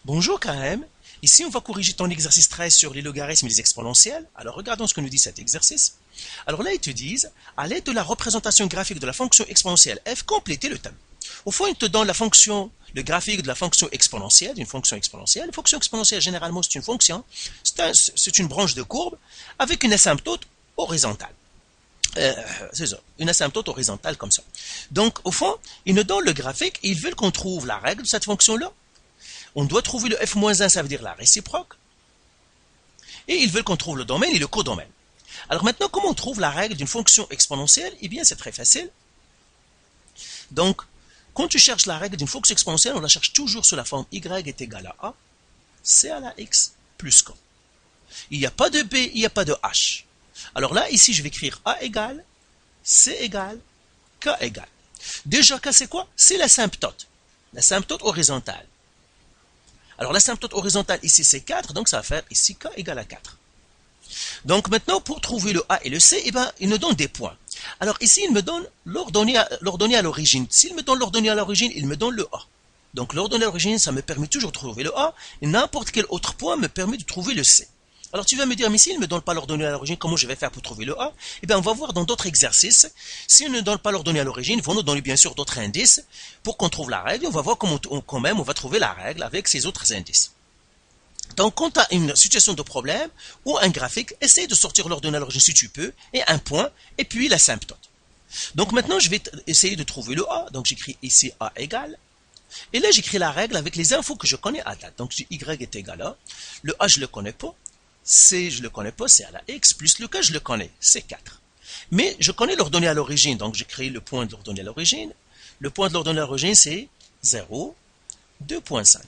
Bonjour Karim, ici on va corriger ton exercice 13 sur les logarithmes et les exponentielles. Alors regardons ce que nous dit cet exercice. Alors là ils te disent, à l'aide de la représentation graphique de la fonction exponentielle f, compléter le tableau. Au fond ils te donnent le graphique de la fonction exponentielle, d'une fonction exponentielle. La fonction exponentielle généralement c'est une fonction, c'est une branche de courbe avec une asymptote horizontale. C'est ça, une asymptote horizontale comme ça. Donc au fond, ils nous donnent le graphique et ils veulent qu'on trouve la règle de cette fonction-là. On doit trouver le f-1, ça veut dire la réciproque. Et ils veulent qu'on trouve le domaine et le codomaine. Alors maintenant, comment on trouve la règle d'une fonction exponentielle? Eh bien, c'est très facile. Donc, quand tu cherches la règle d'une fonction exponentielle, on la cherche toujours sous la forme y est égal à a, c à la x plus k. Il n'y a pas de b, il n'y a pas de h. Alors là, ici, je vais écrire a égale, c égale, k égale. Déjà, k c'est quoi? C'est l'asymptote horizontale. Alors l'asymptote horizontale ici c'est 4, donc ça va faire ici k égale à 4. Donc maintenant pour trouver le a et le c, eh ben, il nous donne des points. Alors ici il me donne l'ordonnée à l'origine. S'il me donne l'ordonnée à l'origine, il me donne le a. Donc l'ordonnée à l'origine, ça me permet toujours de trouver le a, et n'importe quel autre point me permet de trouver le c. Alors tu vas me dire, mais s'il ne me donne pas l'ordonnée à l'origine, comment je vais faire pour trouver le a? Eh bien on va voir dans d'autres exercices. S'il ne donne pas l'ordonnée à l'origine, ils vont nous donner bien sûr d'autres indices pour qu'on trouve la règle. On va voir comment quand même on va trouver la règle avec ces autres indices. Donc quand tu as une situation de problème ou un graphique, essaye de sortir l'ordonnée à l'origine si tu peux, et un point, et puis l'asymptote. Donc maintenant je vais essayer de trouver le a. Donc j'écris ici a égale. Et là j'écris la règle avec les infos que je connais à date. Donc y est égal à, le a je ne le connais pas. C, je ne le connais pas, c'est à la x, plus le k, je le connais, c'est 4. Mais je connais l'ordonnée à l'origine, donc j'écris le point de l'ordonnée à l'origine. Le point de l'ordonnée à l'origine, c'est 0, 2.5.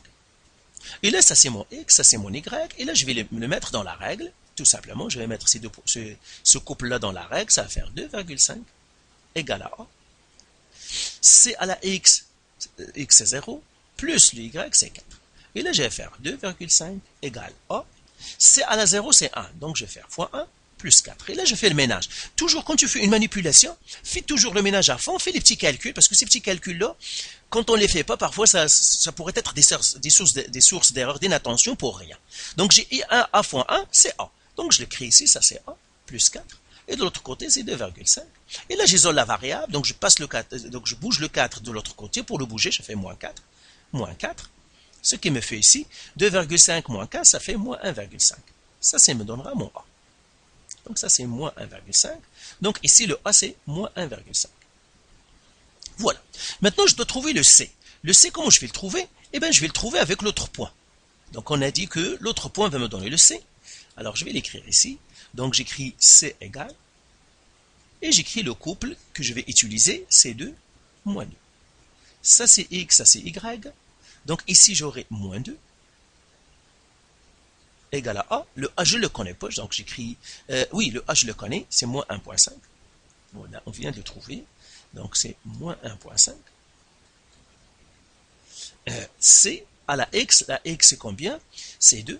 Et là, ça c'est mon x, ça c'est mon y, et là je vais le mettre dans la règle, tout simplement, je vais mettre ce couple-là dans la règle, ça va faire 2,5 égale à a. C à la x c'est 0, plus le y, c'est 4. Et là, je vais faire 2,5 égale a. C à la 0, c'est 1. Donc, je vais faire fois 1 plus 4. Et là, je fais le ménage. Toujours, quand tu fais une manipulation, fais toujours le ménage à fond, fais les petits calculs, parce que ces petits calculs-là, quand on ne les fait pas, parfois, ça pourrait être des sources d'erreur, d'inattention pour rien. Donc, j'ai 1 a fois 1, c'est a. Donc, je l'écris ici, ça c'est a, plus 4. Et de l'autre côté, c'est 2,5. Et là, j'isole la variable, donc je passe le 4, donc je bouge le 4 de l'autre côté. Pour le bouger, je fais moins 4. Moins 4. Ce qui me fait ici, 2,5 moins 4, ça fait moins 1,5. Ça me donnera mon A. Donc ça, c'est moins 1,5. Donc ici, le A, c'est moins 1,5. Voilà. Maintenant, je dois trouver le C. Le C, comment je vais le trouver? Eh bien, je vais le trouver avec l'autre point. Donc on a dit que l'autre point va me donner le C. Alors je vais l'écrire ici. Donc j'écris C égale. Et j'écris le couple que je vais utiliser, C2 moins 2. Ça, c'est X, ça, c'est Y. Donc ici, j'aurai moins 2 égale à A. Le A, je ne le connais pas, donc j'écris... oui, le A, je le connais, c'est moins 1,5. Voilà, on vient de le trouver. Donc c'est moins 1,5. C à la X c'est combien? C'est 2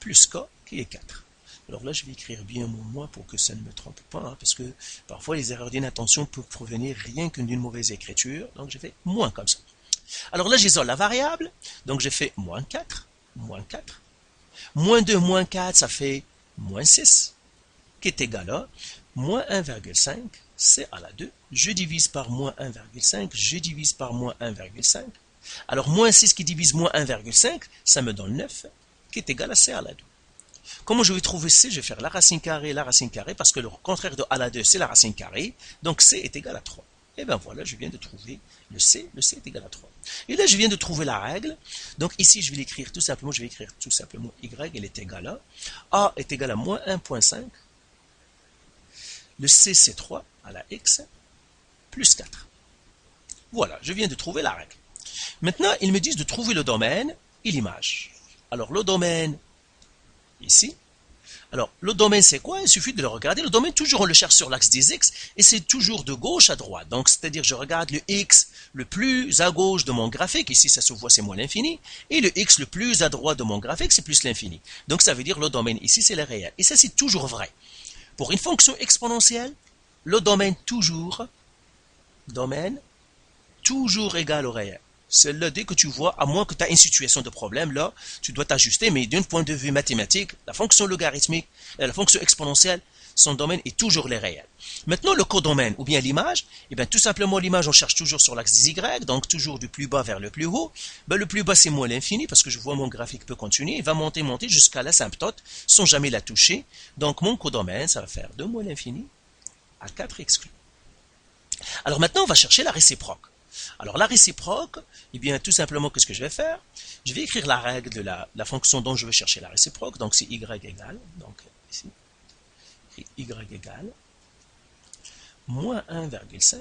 plus K qui est 4. Alors là, je vais écrire bien mon moins pour que ça ne me trompe pas, hein, parce que parfois les erreurs d'inattention peuvent provenir rien que d'une mauvaise écriture. Donc je fais moins comme ça. Alors là, j'isole la variable, donc je fais moins 4, moins 4. Moins 2, moins 4, ça fait moins 6, qui est égal à moins 1,5, c'est à la 2. Je divise par moins 1,5, je divise par moins 1,5. Alors moins 6 qui divise moins 1,5, ça me donne 9, qui est égal à c à la 2. Comment je vais trouver c? Je vais faire la racine carrée, parce que le contraire de a à la 2, c'est la racine carrée. Donc c est égal à 3. Et bien voilà, je viens de trouver le c est égal à 3. Et là, je viens de trouver la règle. Donc ici, je vais l'écrire tout simplement, y, elle est égale à, a est égal à moins 1,5. Le c, c'est 3 à la x, plus 4. Voilà, je viens de trouver la règle. Maintenant, ils me disent de trouver le domaine et l'image. Alors, le domaine, ici. Alors, le domaine, c'est quoi? Il suffit de le regarder. Le domaine, toujours, on le cherche sur l'axe des x, et c'est toujours de gauche à droite. Donc, c'est-à-dire, je regarde le x le plus à gauche de mon graphique. Ici, ça se voit, c'est moins l'infini. Et le x le plus à droite de mon graphique, c'est plus l'infini. Donc, ça veut dire le domaine, ici, c'est le réel. Et ça, c'est toujours vrai. Pour une fonction exponentielle, le domaine toujours égal au réel. Celle-là, dès que tu vois, à moins que tu as une situation de problème, là, tu dois t'ajuster, mais d'un point de vue mathématique, la fonction logarithmique et la fonction exponentielle, son domaine est toujours les réels. Maintenant, le codomaine, ou bien l'image, eh bien, tout simplement, l'image, on cherche toujours sur l'axe des Y, donc toujours du plus bas vers le plus haut. Ben, le plus bas, c'est moins l'infini, parce que je vois mon graphique peut continuer, il va monter jusqu'à l'asymptote, sans jamais la toucher. Donc, mon codomaine, ça va faire de moins l'infini à 4 exclus. Alors maintenant, on va chercher la réciproque. Alors la réciproque, eh bien tout simplement, qu'est-ce que je vais faire? Je vais écrire la règle de la fonction dont je veux chercher la réciproque. Donc c'est y égale, donc ici, y égale moins 1,5,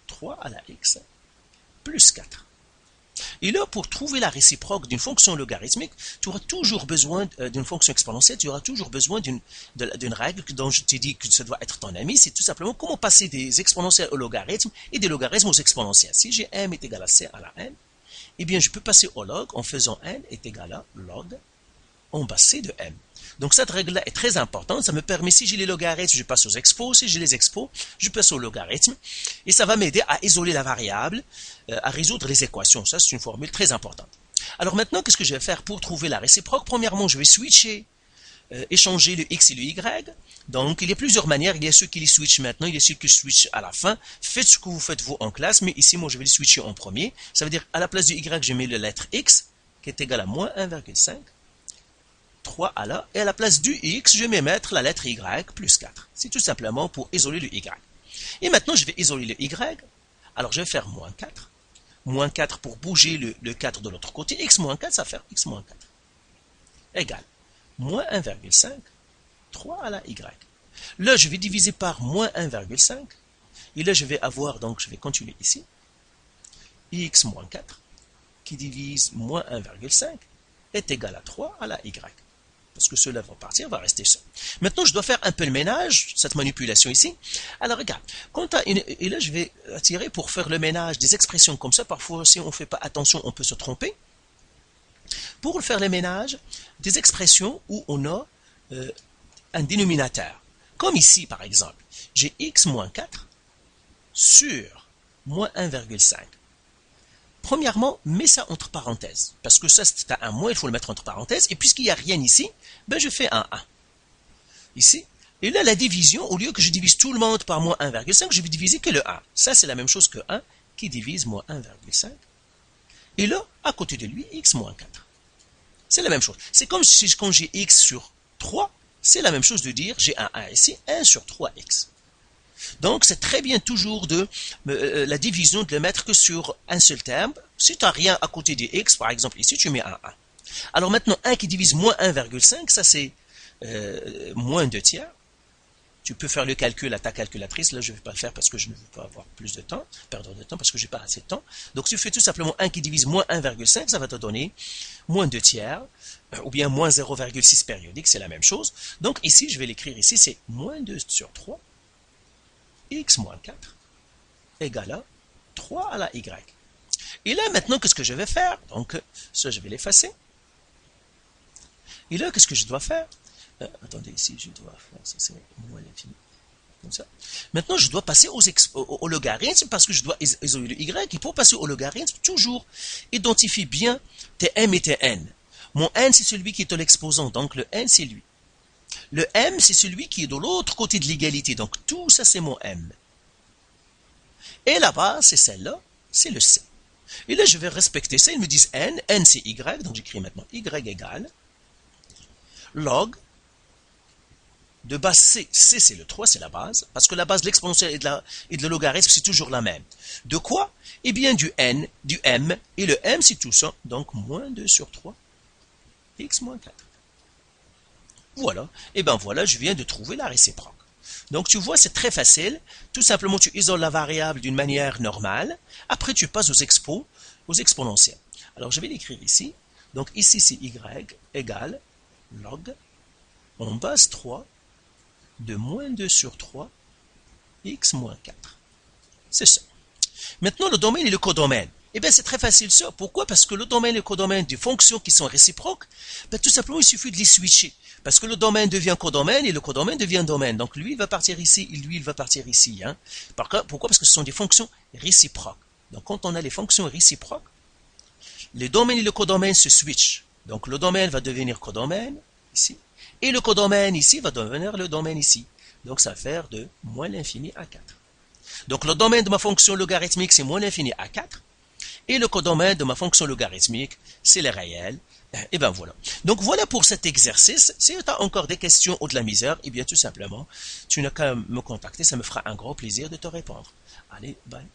3 à la x, plus 4. Et là, pour trouver la réciproque d'une fonction logarithmique, tu auras toujours besoin d'une fonction exponentielle, tu auras toujours besoin d'une règle dont je t'ai dit que ça doit être ton ami. C'est tout simplement comment passer des exponentielles au logarithme et des logarithmes aux exponentielles. Si j'ai m est égal à c à la n, eh bien je peux passer au log en faisant n est égal à log en bas c de m. Donc cette règle-là est très importante, ça me permet, si j'ai les logarithmes, je passe aux expos, si j'ai les expos, je passe aux logarithmes, et ça va m'aider à isoler la variable, à résoudre les équations. Ça, c'est une formule très importante. Alors maintenant, qu'est-ce que je vais faire pour trouver la réciproque? Premièrement, je vais switcher, échanger le x et le y. Donc, il y a plusieurs manières, il y a ceux qui les switchent maintenant, il y a ceux qui switchent à la fin. Faites ce que vous faites vous en classe, mais ici, moi, je vais les switcher en premier. Ça veut dire, à la place du y, je mets la lettre x, qui est égale à moins 1,5. 3 à la, et à la place du x, je vais mettre la lettre y plus 4. C'est tout simplement pour isoler le y. Et maintenant, je vais isoler le y. Alors, je vais faire moins 4. Moins 4 pour bouger le 4 de l'autre côté. X moins 4, ça va faire x moins 4. Égale moins 1,5, 3 à la y. Là, je vais diviser par moins 1,5. Et là, je vais avoir, donc, je vais continuer ici. X moins 4, qui divise moins 1,5, est égal à 3 à la y. Parce que cela va partir, va rester ça. Maintenant, je dois faire un peu le ménage, cette manipulation ici. Alors, regarde, et là, je vais attirer pour faire le ménage des expressions comme ça. Parfois, si on ne fait pas attention, on peut se tromper. Pour faire le ménage des expressions où on a un dénominateur. Comme ici, par exemple, j'ai x moins 4 sur moins 1,5. Premièrement, mets ça entre parenthèses, parce que ça, c'est un moins, il faut le mettre entre parenthèses, et puisqu'il n'y a rien ici, ben je fais un 1. Ici, et là, la division, au lieu que je divise tout le monde par moins 1,5, je vais diviser que le 1. Ça, c'est la même chose que 1 qui divise moins 1,5. Et là, à côté de lui, x moins 4. C'est la même chose. C'est comme si quand j'ai x sur 3, c'est la même chose de dire, j'ai un 1 ici, 1 sur 3x. Donc, c'est très bien toujours la division de le mettre que sur un seul terme. Si tu n'as rien à côté des x, par exemple ici, tu mets un 1. Alors maintenant, 1 qui divise moins 1,5, ça c'est moins 2 tiers. Tu peux faire le calcul à ta calculatrice. Là, je ne vais pas le faire parce que je ne veux pas avoir plus de temps, perdre de temps parce que je n'ai pas assez de temps. Donc, tu fais tout simplement 1 qui divise moins 1,5, ça va te donner moins 2 tiers, ou bien moins 0,6 périodique, c'est la même chose. Donc, ici, je vais l'écrire ici, c'est moins 2 sur 3. X moins 4 égale à 3 à la y. Et là, maintenant, qu'est-ce que je vais faire? Donc, ça, je vais l'effacer. Et là, qu'est-ce que je dois faire? Attendez, ici, je dois faire, ça c'est moins l'infini. Comme ça. Maintenant, je dois passer au logarithme parce que je dois isoler le y. Et pour passer au logarithme, toujours, identifie bien tes m et tes n. Mon n, c'est celui qui est à l'exposant, donc le n, c'est lui. Le m, c'est celui qui est de l'autre côté de l'égalité. Donc, tout ça, c'est mon m. Et la base, c'est celle-là, c'est le c. Et là, je vais respecter ça. Ils me disent n, n, c'est y. Donc, j'écris maintenant y égale log de base c. C, c'est le 3, c'est la base. Parce que la base de l'exponentielle et de le logarithme, c'est toujours la même. De quoi? Eh bien, du n, du m. Et le m, c'est tout ça. Donc, moins 2 sur 3, x moins 4. Voilà, et bien voilà, je viens de trouver la réciproque. Donc tu vois, c'est très facile. Tout simplement, tu isoles la variable d'une manière normale. Après, tu passes aux expos, aux exponentielles. Alors, je vais l'écrire ici. Donc ici, c'est y égale log en base 3 de moins 2 sur 3 x moins 4. C'est ça. Maintenant, le domaine et le codomaine. Eh bien, c'est très facile ça. Pourquoi? Parce que le domaine et le codomaine des fonctions qui sont réciproques, ben, tout simplement, il suffit de les switcher. Parce que le domaine devient codomaine et le codomaine devient domaine. Donc, lui, il va partir ici et lui, il va partir ici. Hein. Pourquoi? Parce que ce sont des fonctions réciproques. Donc quand on a les fonctions réciproques, les domaines et le codomaine se switchent. Donc le domaine va devenir codomaine ici, et le codomaine ici va devenir le domaine ici. Donc ça va faire de moins l'infini à 4. Donc le domaine de ma fonction logarithmique, c'est moins l'infini à 4. Et le codomaine de ma fonction logarithmique, c'est les réels. Et ben voilà. Donc voilà pour cet exercice. Si tu as encore des questions ou de la misère, eh bien tout simplement, tu n'as qu'à me contacter. Ça me fera un gros plaisir de te répondre. Allez, bye.